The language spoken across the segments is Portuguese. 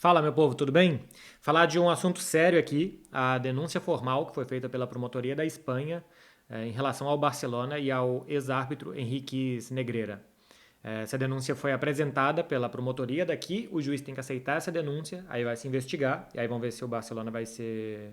Fala, meu povo, tudo bem? Falar de um assunto sério aqui, a denúncia formal que foi feita pela Promotoria da Espanha em relação ao Barcelona e ao ex-árbitro Henrique Negreira. Essa denúncia foi apresentada pela promotoria daqui, o juiz tem que aceitar essa denúncia, aí vai se investigar, e aí vão ver se o Barcelona vai ser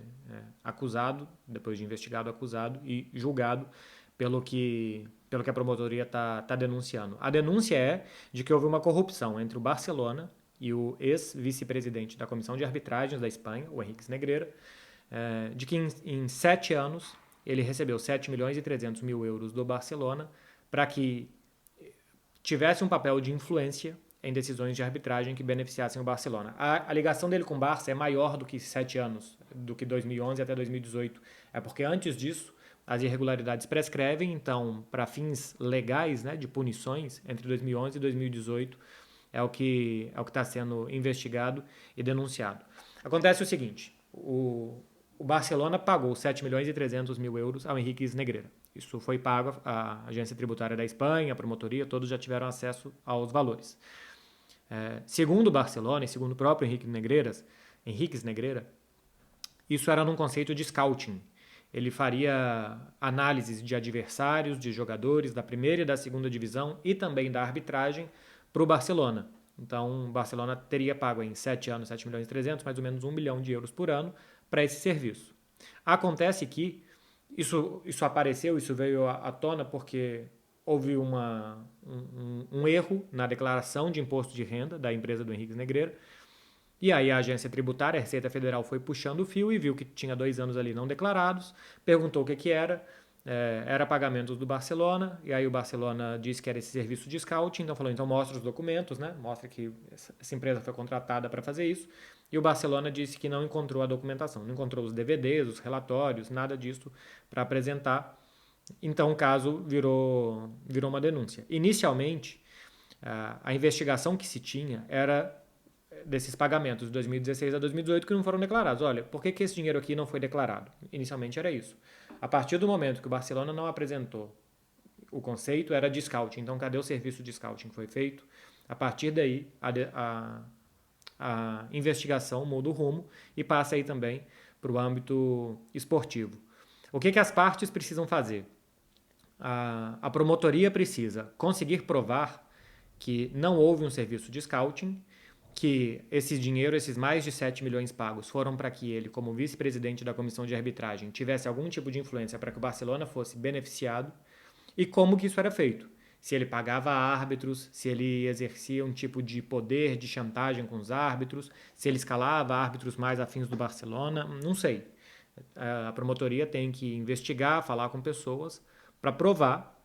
acusado, depois de investigado, acusado e julgado pelo que a promotoria está denunciando. A denúncia é de que houve uma corrupção entre o Barcelona e o ex-vice-presidente da Comissão de Arbitragens da Espanha, o Henrique Negreira, de que em 7 anos ele recebeu 7 milhões e 300 mil euros do Barcelona para que tivesse um papel de influência em decisões de arbitragem que beneficiassem o Barcelona. A ligação dele com o Barça é maior do que 7 anos, do que 2011 até 2018. É porque antes disso as irregularidades prescrevem, então, para fins legais, né, de punições, entre 2011 e 2018, é o que está sendo investigado e denunciado. Acontece o seguinte, o Barcelona pagou 7 milhões e 300 mil euros ao Henrique Negreira. Isso foi pago à agência tributária da Espanha, a promotoria, todos já tiveram acesso aos valores. Segundo o Barcelona e segundo o próprio Henrique Negreira, isso era num conceito de scouting. Ele faria análises de adversários, de jogadores da primeira e da segunda divisão e também da arbitragem para o Barcelona. Então, o Barcelona teria pago em 7 anos, 7 milhões e 300, mais ou menos 1 milhão de euros por ano para esse serviço. Acontece que isso apareceu, isso veio à tona porque houve um erro na declaração de imposto de renda da empresa do Henrique Negreira. E aí a agência tributária, a Receita Federal, foi puxando o fio e viu que tinha 2 anos ali não declarados, perguntou o que era, era pagamentos do Barcelona, e aí o Barcelona disse que era esse serviço de scouting, então falou, então mostra os documentos, né? Mostra que essa empresa foi contratada para fazer isso, e o Barcelona disse que não encontrou a documentação, não encontrou os DVDs, os relatórios, nada disso para apresentar, então o caso virou uma denúncia. Inicialmente, a investigação que se tinha era desses pagamentos de 2016 a 2018 que não foram declarados. Olha, por que esse dinheiro aqui não foi declarado? Inicialmente era isso. A partir do momento que o Barcelona não apresentou o conceito, era de scouting. Então, cadê o serviço de scouting que foi feito? A partir daí, a investigação muda o rumo e passa aí também para o âmbito esportivo. O que as partes precisam fazer? A promotoria precisa conseguir provar que não houve um serviço de scouting, que esse dinheiro, esses mais de 7 milhões pagos, foram para que ele, como vice-presidente da comissão de arbitragem, tivesse algum tipo de influência para que o Barcelona fosse beneficiado e como que isso era feito. Se ele pagava árbitros, se ele exercia um tipo de poder de chantagem com os árbitros, se ele escalava árbitros mais afins do Barcelona, não sei. A promotoria tem que investigar, falar com pessoas para provar,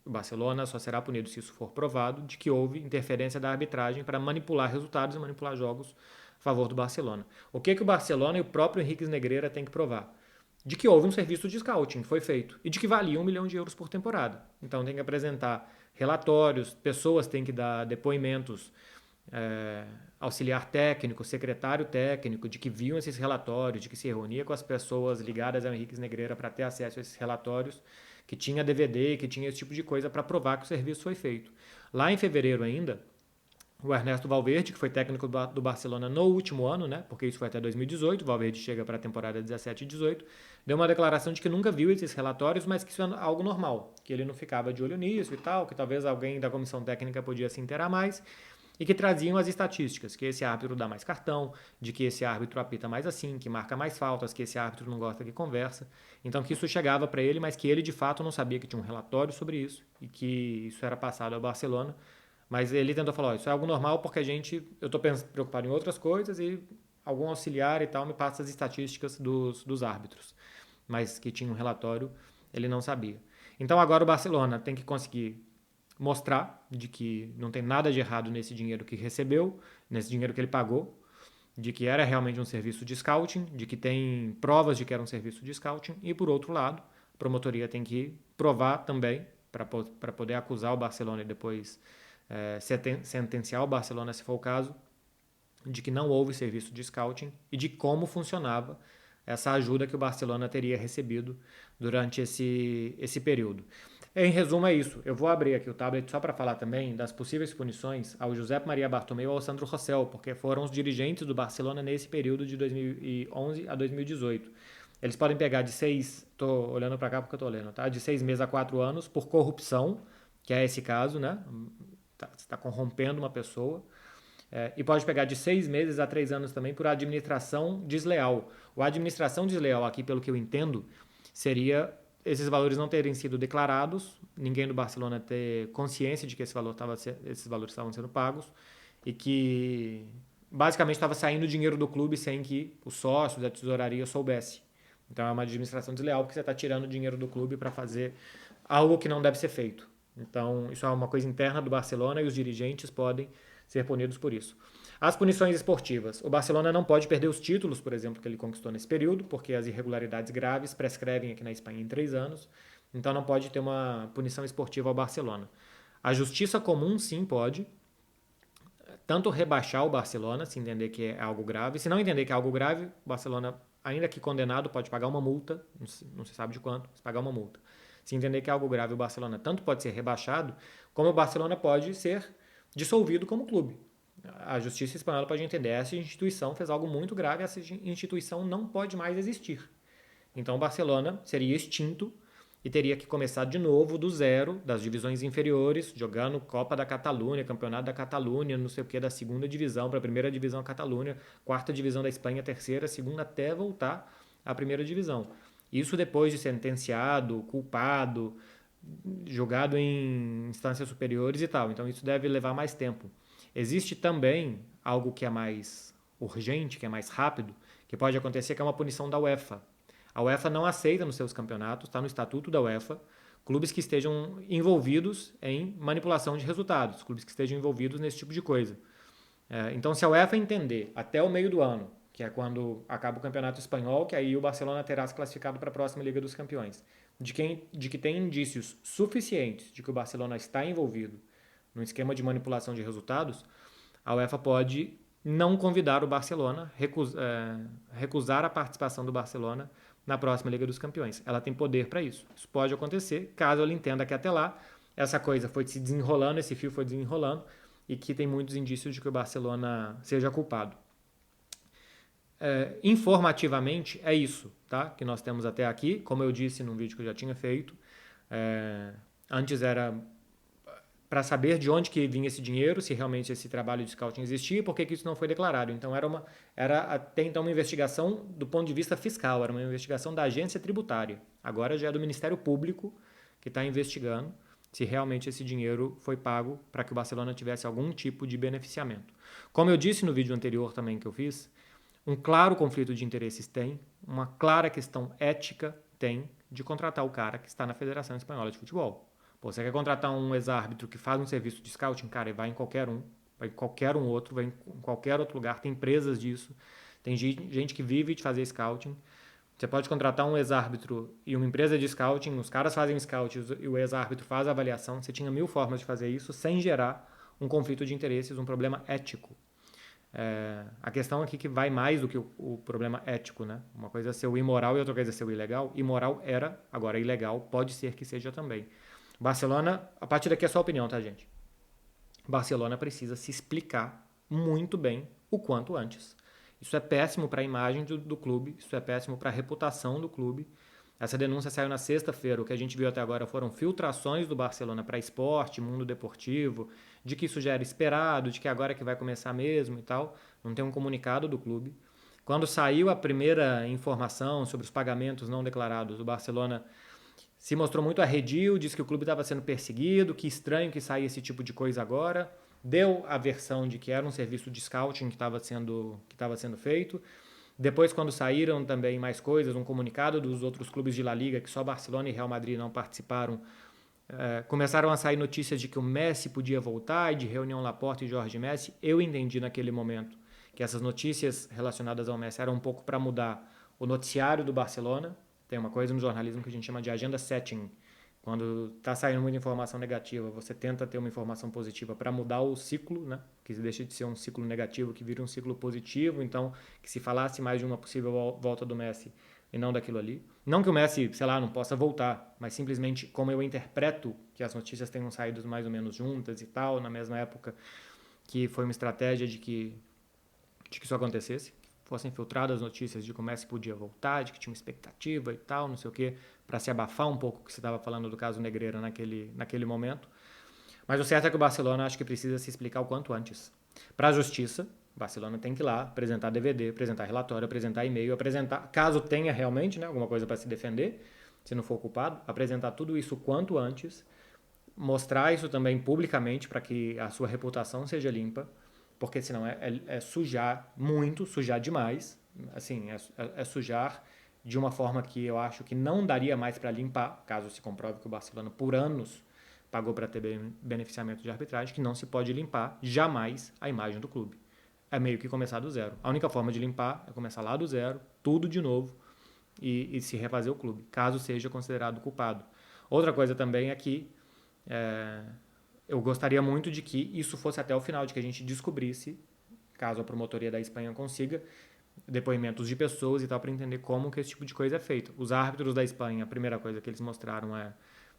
o Barcelona só será punido se isso for provado, de que houve interferência da arbitragem para manipular resultados e manipular jogos a favor do Barcelona. O que o Barcelona e o próprio Henrique Negreira têm que provar? De que houve um serviço de scouting que foi feito e de que valia 1 milhão de euros por temporada. Então tem que apresentar relatórios, pessoas têm que dar depoimentos, auxiliar técnico, secretário técnico, de que viam esses relatórios, de que se reunia com as pessoas ligadas ao Henrique Negreira para ter acesso a esses relatórios, que tinha DVD, que tinha esse tipo de coisa para provar que o serviço foi feito. Lá em fevereiro ainda, o Ernesto Valverde, que foi técnico do Barcelona no último ano, né, porque isso foi até 2018, o Valverde chega para a temporada 17 e 18, deu uma declaração de que nunca viu esses relatórios, mas que isso é algo normal, que ele não ficava de olho nisso e tal, que talvez alguém da comissão técnica podia se inteirar mais, e que traziam as estatísticas, que esse árbitro dá mais cartão, de que esse árbitro apita mais assim, que marca mais faltas, que esse árbitro não gosta que conversa. Então que isso chegava para ele, mas que ele de fato não sabia que tinha um relatório sobre isso e que isso era passado ao Barcelona. Mas ele tentou falar, oh, isso é algo normal porque eu estou preocupado em outras coisas e algum auxiliar e tal me passa as estatísticas dos árbitros. Mas que tinha um relatório, ele não sabia. Então agora o Barcelona tem que conseguir mostrar de que não tem nada de errado nesse dinheiro que recebeu, nesse dinheiro que ele pagou, de que era realmente um serviço de scouting, de que tem provas de que era um serviço de scouting, e por outro lado, a promotoria tem que provar também, para poder acusar o Barcelona e depois sentenciar o Barcelona, se for o caso, de que não houve serviço de scouting e de como funcionava essa ajuda que o Barcelona teria recebido durante esse período. Em resumo, é isso. Eu vou abrir aqui o tablet só para falar também das possíveis punições ao José Maria Bartomeu e ao Sandro Rosell, porque foram os dirigentes do Barcelona nesse período de 2011 a 2018. Eles podem pegar de 6, tô olhando para cá porque eu tô lendo, tá? De 6 meses a 4 anos por corrupção, que é esse caso, né? Você está corrompendo uma pessoa. E pode pegar de 6 meses a 3 anos também por administração desleal. O administração desleal, aqui, pelo que eu entendo, seria esses valores não terem sido declarados, ninguém do Barcelona ter consciência de que esses valores estavam sendo pagos e que basicamente estava saindo dinheiro do clube sem que os sócios da tesouraria soubesse. Então é uma administração desleal porque você está tirando dinheiro do clube para fazer algo que não deve ser feito. Então isso é uma coisa interna do Barcelona e os dirigentes podem ser punidos por isso. As punições esportivas. O Barcelona não pode perder os títulos, por exemplo, que ele conquistou nesse período, porque as irregularidades graves prescrevem aqui na Espanha em 3 anos. Então não pode ter uma punição esportiva ao Barcelona. A justiça comum, sim, pode. Tanto rebaixar o Barcelona, se entender que é algo grave. Se não entender que é algo grave, o Barcelona, ainda que condenado, pode pagar uma multa. Não se sabe de quanto, mas pagar uma multa. Se entender que é algo grave, o Barcelona tanto pode ser rebaixado, como o Barcelona pode ser dissolvido como clube. A justiça espanhola pode entender, essa instituição fez algo muito grave, essa instituição não pode mais existir. Então o Barcelona seria extinto e teria que começar de novo do zero, das divisões inferiores, jogando Copa da Catalunha, Campeonato da Catalunha, não sei o que, da segunda divisão para a primeira divisão da Catalunha, quarta divisão da Espanha, terceira, segunda, até voltar à primeira divisão. Isso depois de sentenciado, culpado, jogado em instâncias superiores e tal. Então isso deve levar mais tempo. Existe também algo que é mais urgente, que é mais rápido, que pode acontecer, que é uma punição da UEFA. A UEFA não aceita nos seus campeonatos, está no estatuto da UEFA, clubes que estejam envolvidos em manipulação de resultados, clubes que estejam envolvidos nesse tipo de coisa. Então, se a UEFA entender até o meio do ano, que é quando acaba o campeonato espanhol, que aí o Barcelona terá se classificado para a próxima Liga dos Campeões, de que tem indícios suficientes de que o Barcelona está envolvido no esquema de manipulação de resultados, a UEFA pode não convidar o Barcelona, recusar a participação do Barcelona na próxima Liga dos Campeões. Ela tem poder para isso. Isso pode acontecer caso ela entenda que até lá essa coisa foi se desenrolando, esse fio foi desenrolando e que tem muitos indícios de que o Barcelona seja culpado. Informativamente é isso, tá? Que nós temos até aqui, como eu disse num vídeo que eu já tinha feito. Antes era para saber de onde que vinha esse dinheiro, se realmente esse trabalho de scouting existia e por que isso não foi declarado. Então era até então uma investigação do ponto de vista fiscal, era uma investigação da agência tributária. Agora já é do Ministério Público que está investigando se realmente esse dinheiro foi pago para que o Barcelona tivesse algum tipo de beneficiamento. Como eu disse no vídeo anterior também que eu fiz, um claro conflito de interesses tem, uma clara questão ética tem de contratar o cara que está na Federação Espanhola de Futebol. Pô, você quer contratar um ex-árbitro que faz um serviço de scouting? Cara, vai em qualquer um, vai em qualquer um outro, vai em qualquer outro lugar, tem empresas disso, tem gente que vive de fazer scouting. Você pode contratar um ex-árbitro e uma empresa de scouting, os caras fazem scouting e o ex-árbitro faz a avaliação. Você tinha 1000 formas de fazer isso sem gerar um conflito de interesses, um problema ético. A questão aqui que vai mais do que o problema ético, né? Uma coisa é ser o imoral e outra coisa é ser o ilegal. Imoral era, agora ilegal pode ser que seja também. Barcelona, a partir daqui é só opinião, tá, gente? Barcelona precisa se explicar muito bem o quanto antes. Isso é péssimo para a imagem do clube, isso é péssimo para a reputação do clube. Essa denúncia saiu na sexta-feira. O que a gente viu até agora foram filtrações do Barcelona para esporte, mundo deportivo, de que isso já era esperado, de que agora é que vai começar mesmo e tal. Não tem um comunicado do clube. Quando saiu a primeira informação sobre os pagamentos não declarados, o Barcelona se mostrou muito arredio, disse que o clube estava sendo perseguido, que estranho que saia esse tipo de coisa agora. Deu a versão de que era um serviço de scouting que estava sendo feito. Depois, quando saíram também mais coisas, um comunicado dos outros clubes de La Liga, que só Barcelona e Real Madrid não participaram, começaram a sair notícias de que o Messi podia voltar, e de reunião Laporta e Jorge Messi. Eu entendi naquele momento que essas notícias relacionadas ao Messi eram um pouco para mudar o noticiário do Barcelona. Tem uma coisa no jornalismo que a gente chama de agenda setting. Quando está saindo muita informação negativa, você tenta ter uma informação positiva para mudar o ciclo, né? Que deixa de ser um ciclo negativo, que vira um ciclo positivo. Então, que se falasse mais de uma possível volta do Messi, e não daquilo ali. Não que o Messi, sei lá, não possa voltar, mas simplesmente como eu interpreto que as notícias tenham saído mais ou menos juntas e tal, na mesma época, que foi uma estratégia de que isso acontecesse, que fossem filtradas as notícias de que o Messi podia voltar, de que tinha uma expectativa e tal, não sei o quê, para se abafar um pouco o que você estava falando do caso Negreira naquele momento. Mas o certo é que o Barcelona acho que precisa se explicar o quanto antes. Para a justiça, o Barcelona tem que ir lá, apresentar DVD, apresentar relatório, apresentar e-mail, apresentar, caso tenha realmente, né, alguma coisa para se defender, se não for culpado, apresentar tudo isso o quanto antes, mostrar isso também publicamente para que a sua reputação seja limpa, porque senão é sujar muito, sujar demais, assim, é sujar de uma forma que eu acho que não daria mais para limpar, caso se comprove que o Barcelona por anos pagou para ter beneficiamento de arbitragem, que não se pode limpar jamais a imagem do clube. É meio que começar do zero. A única forma de limpar é começar lá do zero, tudo de novo, e se refazer o clube, caso seja considerado culpado. Outra coisa também é que é, eu gostaria muito de que isso fosse até o final, de que a gente descobrisse, caso a promotoria da Espanha consiga, depoimentos de pessoas e tal, para entender como que esse tipo de coisa é feito. Os árbitros da Espanha, a primeira coisa que eles mostraram é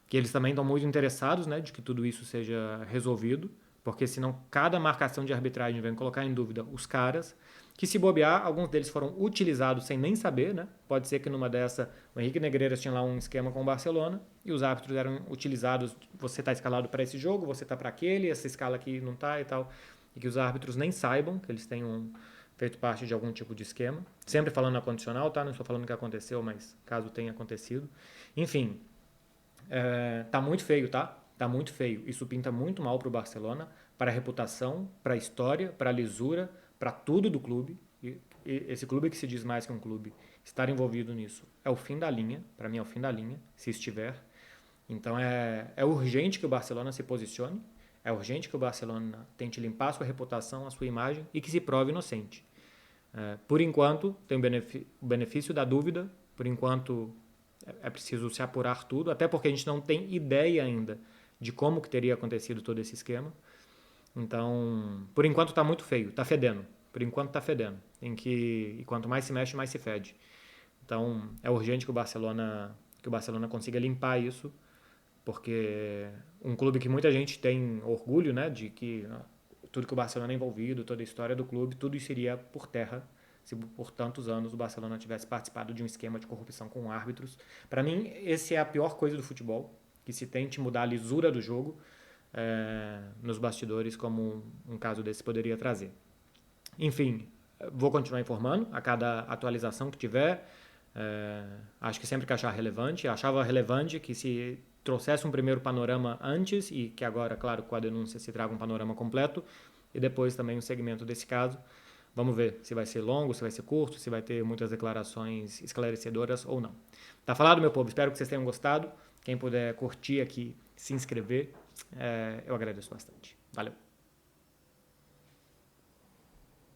que eles também estão muito interessados, né, de que tudo isso seja resolvido, porque senão cada marcação de arbitragem vem colocar em dúvida os caras, que se bobear, alguns deles foram utilizados sem nem saber, né? Pode ser que numa dessa, o Henrique Negreiras tinha lá um esquema com o Barcelona e os árbitros eram utilizados, você está escalado para esse jogo, você está para aquele, essa escala aqui não está e tal, e que os árbitros nem saibam que eles tenham feito parte de algum tipo de esquema. Sempre falando na condicional, tá? Não estou falando que aconteceu, mas caso tenha acontecido. Enfim, tá muito feio, tá? Tá muito feio. Isso pinta muito mal para o Barcelona, para a reputação, para a história, para a lisura, para tudo do clube. E esse clube que se diz mais que um clube, estar envolvido nisso é o fim da linha. Para mim é o fim da linha, se estiver. Então é urgente que o Barcelona se posicione. É urgente que o Barcelona tente limpar a sua reputação, a sua imagem e que se prove inocente. Por enquanto, tem o benefício da dúvida. Por enquanto, é preciso se apurar tudo, até porque a gente não tem ideia ainda de como que teria acontecido todo esse esquema. Então, por enquanto está muito feio, está fedendo. Por enquanto está fedendo. E quanto mais se mexe, mais se fede. Então, é urgente que o Barcelona consiga limpar isso, porque um clube que muita gente tem orgulho, né, de que tudo que o Barcelona é envolvido, toda a história do clube, tudo isso iria por terra se por tantos anos o Barcelona tivesse participado de um esquema de corrupção com árbitros. Para mim, esse é a pior coisa do futebol, que se tente mudar a lisura do jogo nos bastidores, como um caso desse poderia trazer. Enfim, vou continuar informando a cada atualização que tiver. Acho que sempre que achar relevante. Achava relevante que se trouxesse um primeiro panorama antes e que agora, claro, com a denúncia se traga um panorama completo e depois também um segmento desse caso. Vamos ver se vai ser longo, se vai ser curto, se vai ter muitas declarações esclarecedoras ou não. Tá falado, meu povo? Espero que vocês tenham gostado. Quem puder curtir aqui, se inscrever, eu agradeço bastante. Valeu!